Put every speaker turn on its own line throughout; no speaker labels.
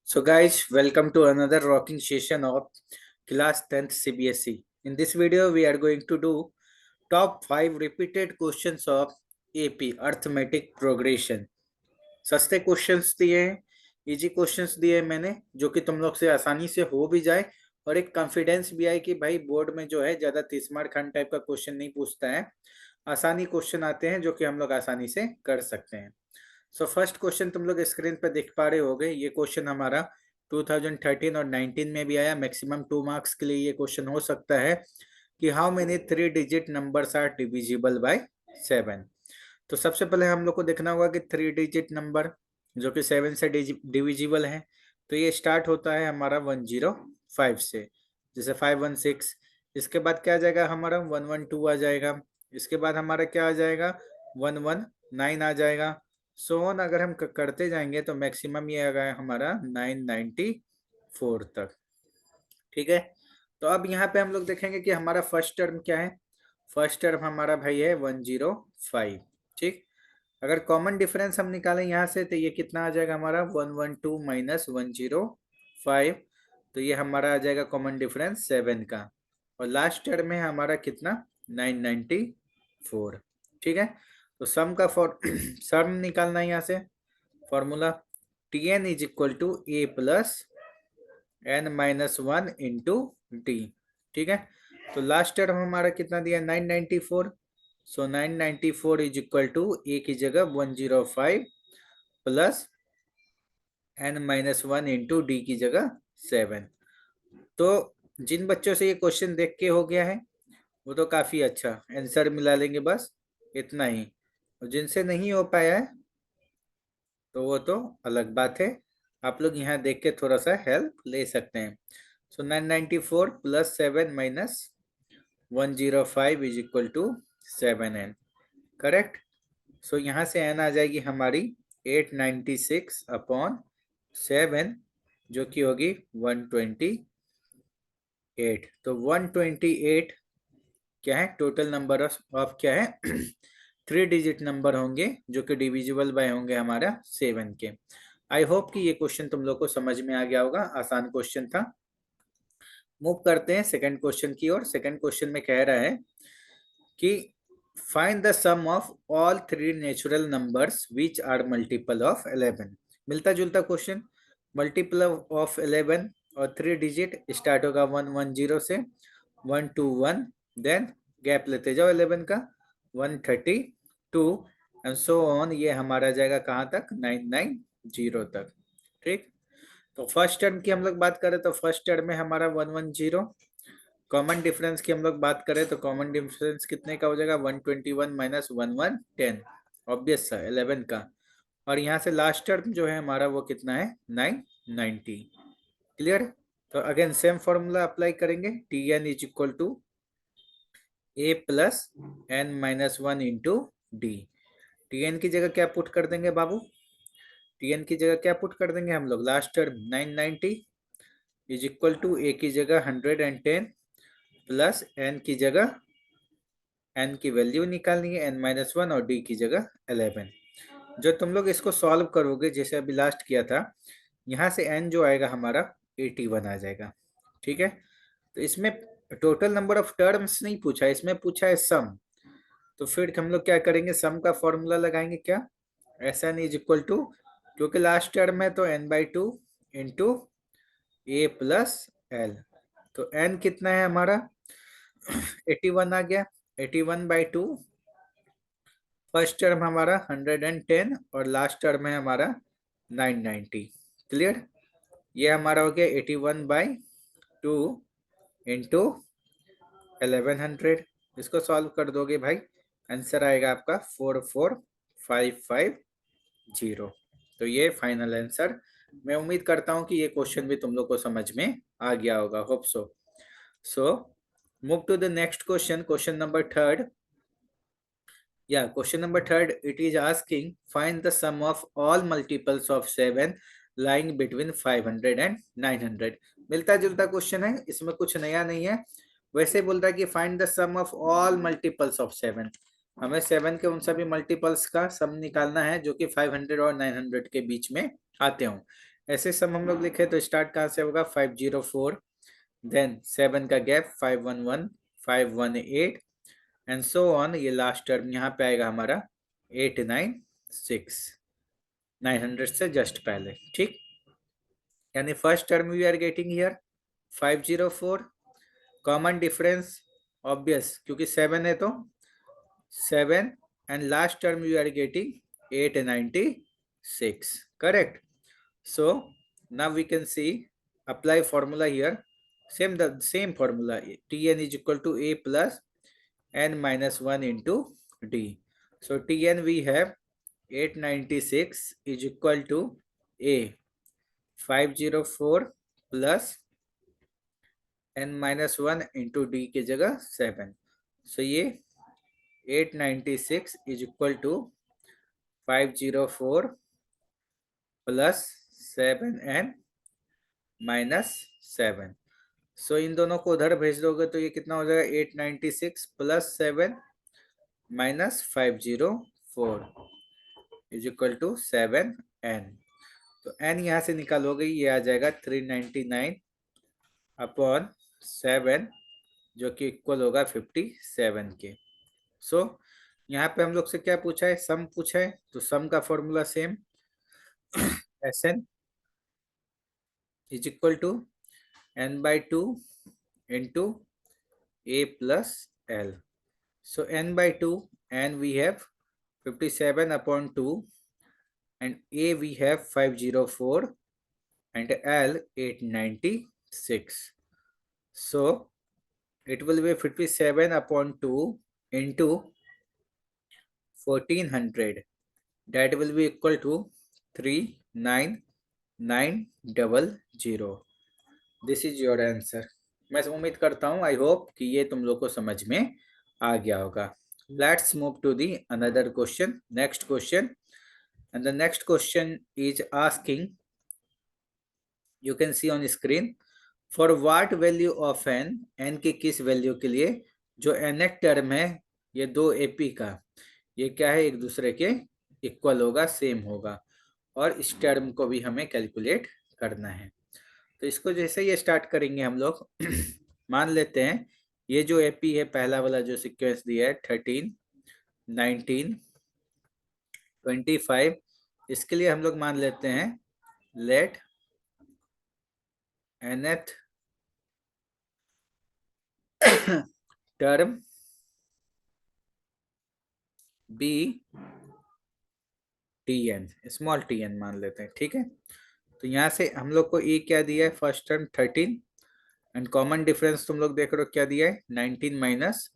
So guys, welcome to another rocking session of class 10th CBSE. In this video, we are going to do top 5 repeated questions of AP Arithmetic Progression. सस्ते questions दिए हैं, easy questions दिए हैं मैंने, जो कि तुम लोग से आसानी से हो भी जाए और एक कॉन्फिडेंस भी आए कि भाई बोर्ड में जो है ज्यादा 30 मार्क खंड टाइप का क्वेश्चन नहीं पूछता है, आसानी क्वेश्चन आते हैं जो कि हम लोग आसानी से कर सकते हैं। सो फर्स्ट क्वेश्चन तुम लोग स्क्रीन पर देख पा रहे होगे। ये क्वेश्चन हमारा 2013 और 19 में भी आया। मैक्सिमम 2 मार्क्स के लिए ये क्वेश्चन हो सकता है कि how many 3 digit numbers are divisible by 7। तो सबसे पहले हम लोग को देखना होगा कि 3 डिजिट नंबर जो कि 7 से डिविजिबल है, तो ये स्टार्ट होता है हमारा 105 से, जैसे 516। इसके बाद क्या आ जाएगा हमारा 112 आ जाएगा। इसके बाद हमारा क्या आ जाएगा 119 आ जाएगा। सो ऑन अगर हम करते जाएंगे तो मैक्सिमम ये आ गया हमारा 994 तक। ठीक है, तो अब यहाँ पे हम लोग देखेंगे कि हमारा फर्स्ट टर्म क्या है। फर्स्ट टर्म हमारा भाई है 105। ठीक, अगर कॉमन डिफरेंस हम निकालें यहाँ से तो ये कितना आ जाएगा हमारा 112 माइनस 105। तो ये हमारा आ जाएगा कॉमन डिफरेंस 7 का, और लास्ट टर्म है हमारा कितना 994। ठीक है, तो सम का सम निकालना है यहाँ से। Formula Tn is equal to A plus N minus 1 into d. ठीक है, तो लास्ट टर्म हमारा कितना दिया 994। सो 994 इज इक्वल टू ए की जगह 105 plus N minus 1 into D की जगह 7। तो जिन बच्चों से ये क्वेश्चन देख के हो गया है वो तो काफी अच्छा आंसर मिला लेंगे, बस इतना ही। और जिनसे नहीं हो पाया है तो वो तो अलग बात है, आप लोग यहाँ देख के थोड़ा सा हेल्प ले सकते हैं। So 994 plus 7 minus 105 is equal to 7n। Correct. So यहाँ से n आ जाएगी हमारी 896 अपॉन 7, जो कि होगी 128। तो 128 क्या है टोटल नंबर ऑफ क्या है 3 डिजिट नंबर होंगे जो कि डिविजिबल बाय होंगे हमारा 7 के। आई होप कि ये क्वेश्चन तुम लोग को समझ में आ गया होगा, आसान क्वेश्चन था। मूव करते हैं सेकंड क्वेश्चन की ओर। सेकंड क्वेश्चन में कह रहा है कि find the sum of all 3 natural numbers which are multiple of 11। मिलता जुलता क्वेश्चन, मल्टीपल ऑफ 11 और 3 डिजिट स्टार्ट होगा 110 से 121, देन गैप लेते जाओ 11 का 132 एंड सो ऑन। ये हमारा जाएगा कहाँ तक 990 तक। ठीक, तो फर्स्ट टर्म की हम लोग बात करें तो फर्स्ट टर्म में हमारा 110। कॉमन डिफरेंस की हम लोग बात करें तो कॉमन डिफरेंस कितने का हो जाएगा 121 माइनस 1110, ऑब्वियस सा 11 का। और यहाँ से लास्ट टर्म जो है हमारा वो कितना है 990। क्लियर। तो अगेन सेम फॉर्मूला अप्लाई करेंगे। Tn is equal to A plus N minus 1 into d. Tn की जगह क्या पुट कर देंगे बाबू, Tn की जगह क्या पुट कर देंगे हम लोग, last term 990 is equal to ए की जगह 110 प्लस एन की जगह एन की वैल्यू निकालनी है n माइनस 1 और डी की जगह 11। जो तुम लोग इसको सॉल्व करोगे जैसे अभी लास्ट किया था, यहाँ से n जो आएगा हमारा 81 आ जाएगा। ठीक है, तो इसमें टोटल नंबर ऑफ टर्म्स नहीं पूछा है, इसमें पूछा है सम। तो फिर हम लोग क्या करेंगे, सम का फॉर्मूला लगाएंगे क्या, s n is equal to, क्योंकि लास्ट टर्म है तो n/2 into a plus l. तो n कितना है हमारा 81 आ गया, 81/2। फर्स्ट टर्म हमारा 110 और लास्ट टर्म है हमारा 990। क्लियर, ये हमारा हो गया 81/2 इंटू 1100। इसको सॉल्व कर दोगे भाई, आंसर आएगा आपका 44550। तो ये फाइनल आंसर। मैं उम्मीद करता हूँ कि ये क्वेश्चन भी तुम लोग को समझ में आ गया होगा, hope so. So move to the next question, question number third. Question number third, it is asking find the sum of all multiples of 7 lying between 500 and 900। मिलता जुलता क्वेश्चन है, इसमें कुछ नया नहीं है। वैसे बोल रहा है कि find the sum of all multiples of 7। हमें 7 के उन सभी मल्टीपल्स का सम निकालना है जो कि 500 और 900 के बीच में आते हों। ऐसे सम हम लोग लिखे तो स्टार्ट कहाँ से होगा 504, देन 7 का गैप 511, 518 एंड सो ऑन। ये लास्ट टर्म यहाँ पे आएगा हमारा 896, 900 से जस्ट पहले, ठीक। यानी first term we are getting here 504, common difference obvious क्योंकि 7 है तो 7 and last term you are getting 896, correct. So now we can see, apply formula here, same formula, Tn is equal to A plus n minus 1 into D. So Tn we have 896 is equal to A 504 plus n minus 1 into D की जगह 7. So ये 896 is equal to 504 plus 7n minus 7. सो इन दोनों को उधर भेज दोगे तो ये कितना हो जाएगा 896 plus 7 minus 504 is equal to 7n. तो n यहाँ से निकालोगे ये आ जाएगा 399 अपॉन 7 जो कि इक्वल होगा 57 के. सो यहाँ पे हम लोग से क्या पूछा है, सम पूछा है, तो सम का formula same Sn is equal to n by 2 into a plus l. So n by 2, n we have 57 upon 2 and a we have 504 and l 896. So it will be 57 upon 2 into 1400, that will be equal to 39900. This is your answer. मैं उम्मीद करता हूँ, I hope कि ये तुम लोग को समझ में आ गया होगा. Let's move to the another question, next question. And the next question is asking, you can see on screen, for what value of n, n की किस वैल्यू के लिए जो nth टर्म है ये दो एपी का, ये क्या है एक दूसरे के इक्वल होगा, सेम होगा, और इस टर्म को भी हमें कैलकुलेट करना है. तो इसको जैसे ये स्टार्ट करेंगे हम लोग मान लेते हैं ये जो एपी है पहला वाला जो सीक्वेंस दिया है 13, 19, 25, इसके लिए हम लोग मान लेते हैं let nth term be tn, small tn मान लेते हैं, ठीक है. तो यहाँ से हम लोग को ए क्या दिया है, first term 13 and common difference तुम लोग देख रहे हो क्या दिया है 19 minus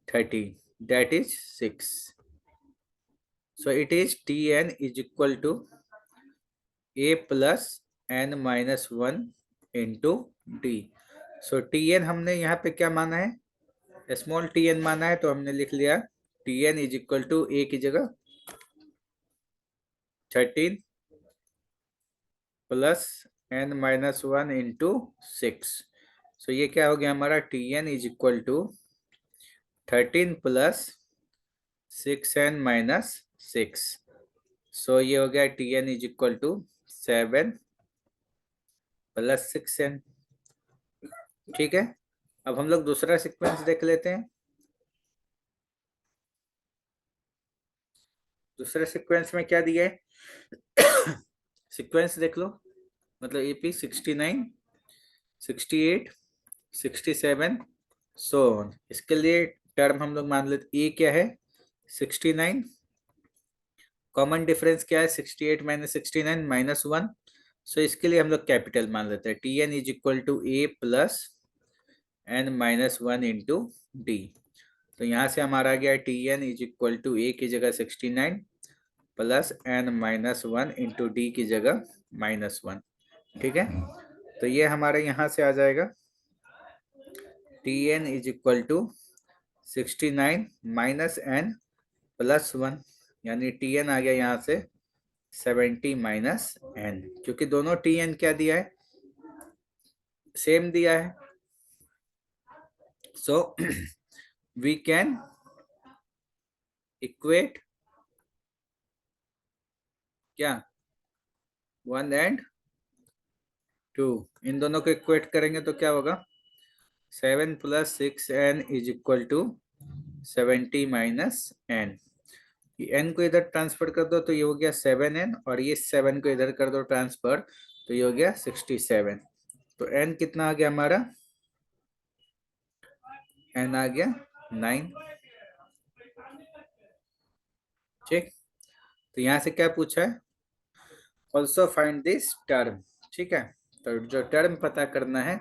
13, that is 6. So it is Tn is equal to a plus n minus 1 into d. So Tn हमने यहाँ पे क्या माना है, स्मॉल tn माना है, तो हमने लिख लिया Tn is equal to a की जगह 13 plus n minus 1 into 6. So ये क्या हो गया हमारा, Tn is equal to 13 plus 6n minus 6. So ये हो गया Tn is equal to 7 plus 6n, ठीक है. अब हम लोग दूसरा सीक्वेंस देख लेते हैं. दूसरे सीक्वेंस में क्या दिया है सीक्वेंस देख लो, मतलब एपी 69, 68, 67 सो ऑन. इसके लिए टर्म हम लोग मान लेते, ए क्या है 69, कॉमन डिफरेंस क्या है 68 माइनस 69 माइनस 1. सो इसके लिए हम लोग कैपिटल मान लेते हैं, T N is equal to A plus N minus 1 into D. तो यहाँ से हमारा आ गया T N is equal to ए की जगह 69 plus N minus 1 into D की जगह माइनस 1, ठीक है. तो ये हमारे यहाँ से आ जाएगा t N is equal to 69 minus n plus 1, यानी टी एन आ गया यहाँ से 70 माइनस एन, क्योंकि दोनों टी एन क्या दिया है, सेम दिया है. सो वी कैन इक्वेट क्या 1 and 2, इन दोनों को इक्वेट करेंगे तो क्या होगा, 7 + 6n is equal to 70 - n। n को इधर ट्रांसफर कर दो तो ये हो गया 7n, और ये 7 को इधर कर दो ट्रांसफर तो ये हो गया 67। तो n कितना आ गया हमारा, n आ गया 9। ठीक, तो यहां से क्या पूछा है, ऑल्सो फाइंड दिस टर्म। ठीक है, तो जो टर्म पता करना है,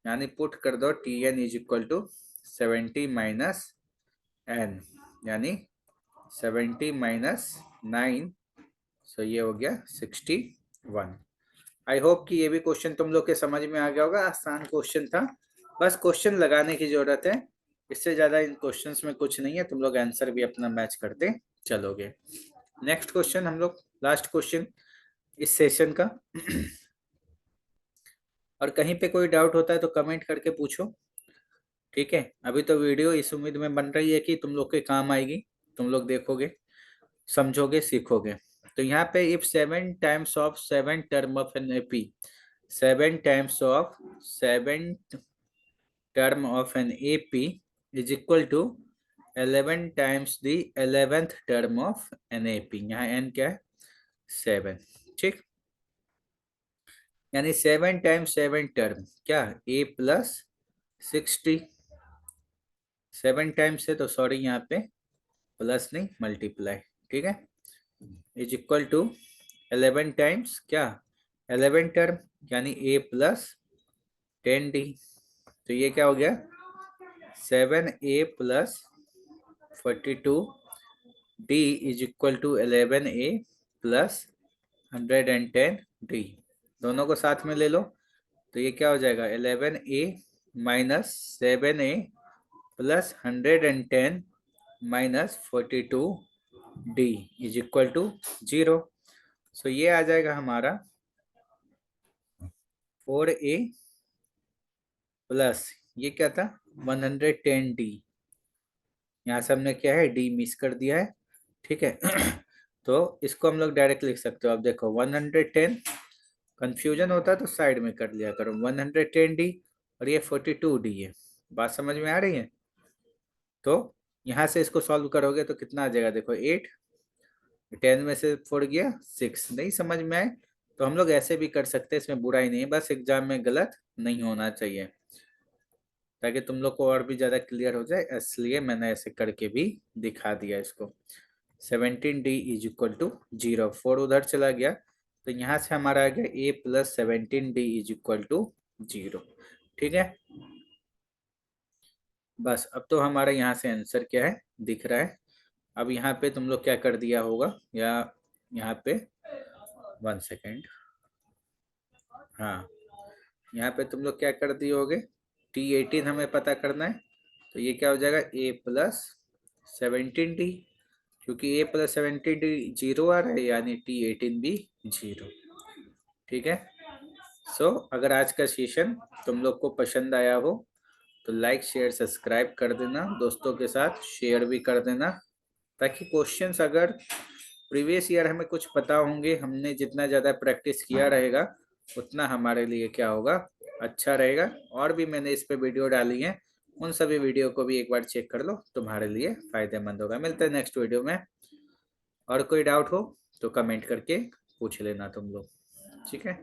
यानी पुट कर दो Tn is equal to 70 - n, यानी 70 - 9, सो ये हो गया 61। आई होप कि ये भी क्वेश्चन तुम लोग के समझ में आ गया होगा, आसान क्वेश्चन था, बस क्वेश्चन लगाने की जरूरत है, इससे ज्यादा इन क्वेश्चंस में कुछ नहीं है, तुम लोग आंसर भी अपना मैच करते चलोगे। नेक्स्ट क्वेश्चन हम लोग, लास्ट क्वेश्चन इस सेशन का। और कहीं पे कोई डाउट होता है तो कमेंट करके पूछो। ठीक है, अभी तो वीडियो इस उम्मीद में बन रही है कि तुम लोग के काम आएगी, तुम लोग देखोगे, समझोगे, सीखोगे। तो यहाँ पे if 7 times of 7 term of an AP, 7 times of 7 term of an AP is equal to 11 times the 11th term of an AP, यहाँ एन क्या है, 7। ठीक, यानी 7 टाइम्स 7 टर्म क्या, ए प्लस 60, 7 टाइम्स है तो सॉरी यहाँ पे प्लस नहीं मल्टीप्लाई, ठीक है, इज इक्वल टू 11 टाइम्स क्या, 11 टर्म, यानी ए प्लस 10d। तो ये क्या हो गया, 7a plus 42d is equal to 11a plus 110d। दोनों को साथ में ले लो तो ये क्या हो जाएगा, 11a minus 7a plus 110 minus 42d is equal to 0। So ये आ जाएगा हमारा 4a प्लस ये क्या था 110d, यहाँ से हमने क्या है डी मिस कर दिया है। ठीक है, तो इसको हम लोग डायरेक्ट लिख सकते हो। अब देखो 110, कंफ्यूजन होता है तो साइड में कर लिया करो, 110d और ये 42d है। बात समझ में आ रही है? तो यहाँ से इसको सॉल्व करोगे तो कितना आ जाएगा, देखो 8, 10 में से 4 गया 6। नहीं समझ में आए तो हम लोग ऐसे भी कर सकते हैं, इसमें बुराई नहीं है, बस एग्जाम में गलत नहीं होना चाहिए, ताकि तुम लोग को और भी ज्यादा क्लियर हो जाए, इसलिए मैंने ऐसे करके भी दिखा दिया इसको। 17d इज इक्वल टू 0, 4 उधर चला गया तो यहाँ से हमारा आ गया a plus 17d is equal to 0। ठीक है, बस अब तो हमारा यहाँ से आंसर क्या है दिख रहा है। अब यहाँ पे तुम लोग क्या कर दिया होगा, या यहाँ पे 1 सेकेंड, हाँ यहाँ पे तुम लोग क्या कर दिए होगे, T18 हमें पता करना है, तो ये क्या हो जाएगा a प्लस 17d, क्योंकि a प्लस 17d 0 आ रहा है, यानी T18 भी 0। ठीक है, सो अगर आज का सेशन तुम लोग को पसंद आया हो तो लाइक शेयर सब्सक्राइब कर देना, दोस्तों के साथ शेयर भी कर देना, ताकि क्वेश्चंस अगर प्रीवियस ईयर हमें कुछ पता होंगे, हमने जितना ज़्यादा प्रैक्टिस किया रहेगा उतना हमारे लिए क्या होगा, अच्छा रहेगा। और भी मैंने इस पे वीडियो डाली है, उन सभी वीडियो को भी एक बार चेक कर लो, तुम्हारे लिए फायदेमंद होगा। मिलते हैं नेक्स्ट वीडियो में, और कोई डाउट हो तो कमेंट करके पूछ लेना तुम लोग। ठीक है।